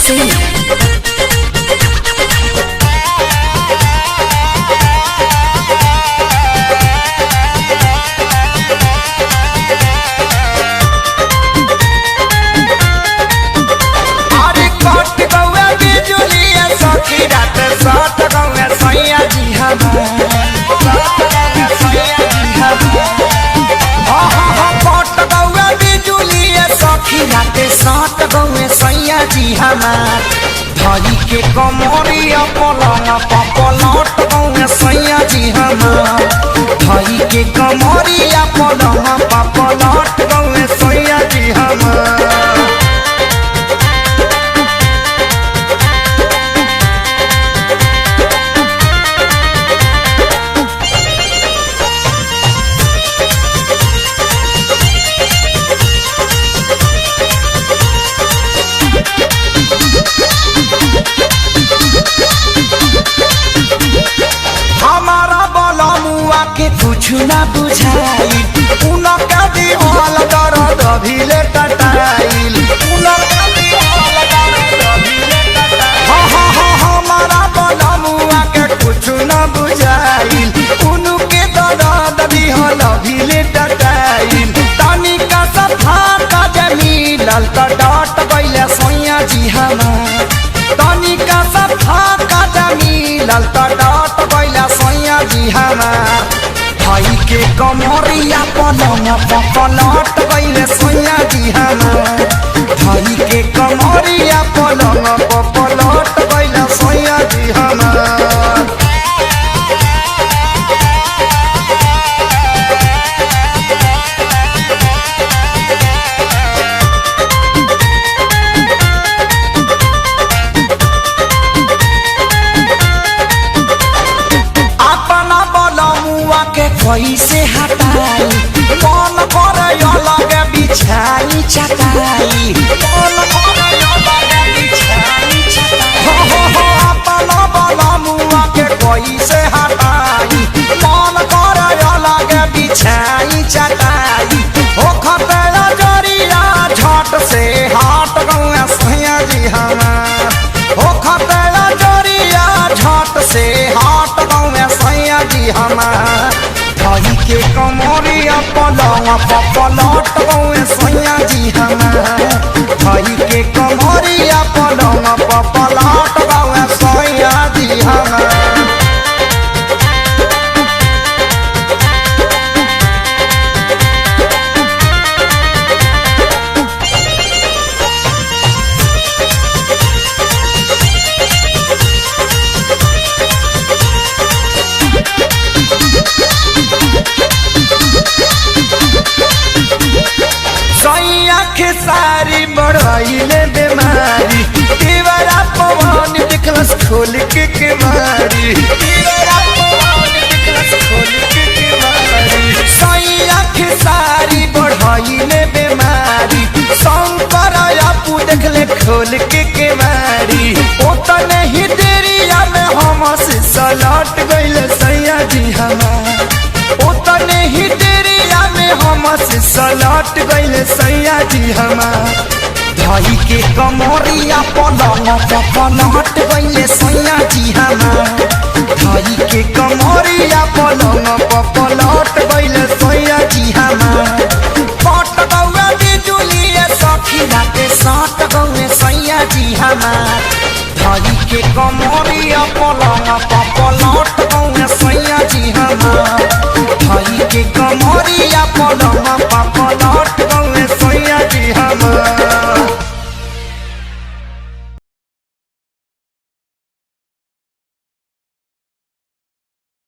Singh. जी हमार धरी के कमरिया पलंग पलट गौए सैया जी हमार धरी के कमरिया पलंग पलट गौए सैया जी हमार के कुछ ना बुझाई उनका दीवाल दर्द भीले टटाइल उनका दीवाल दर्द भीले टटाइल हमारा बलमुआ के कुछ ना बुझाइल उनके दर्द दिहल भीले टटाइल तनिका सफा का जमीलल त डट गइले सैया जी हमार तनिका सफा का जमीलल त डट गइले सैया जी हमार भाई के कमरिया पलंग पलट गइले सैया जी हमार भाई के कमरिया पलंग पलट गइले सैया जी हमार कैसे हटाई मन करे लगे बिछाई चटाई मन करे लगे बिछाई चटाई हो अपना बलमुआ के कैसे हटाई मन करे लगे बिछाई चटाई हो खतरा जरिया झट से हट गए सैया जी हमार हो खतरा जरिया झट से हट गए सैया जी हमार भाई के कमरिया पलंग पलट गए सैया जी हमार भाई के कमरिया पलंग पलट गए सैया जी हमार सारी बढ़ाइले बीमारी दीवारा पवन दिखलस खोल के केवारी दीवारा पवन दिखलस खोल के केवारी सैया के सारी बढ़ाइले बीमारी शंकर आपू देखले खोल के केवारी ओतने ही देरिया में हम से सलट गइले सैया जी हमार ओतने ही देरिया में हम से सलट गइले सैया जी हमार भाई के कमरिया पलंग पलट गइले सैया जी हमार भाई के कमरिया पलंग पलट गइले सैया जी हमार पट गौआ बिजुलिए सखी राते सट गौए सैया जी हमार भाई के कमरिया पलंग पलट गौए सैया जी हमार भाई के कमरिया पलंग पलट गौए सैया जी हमार।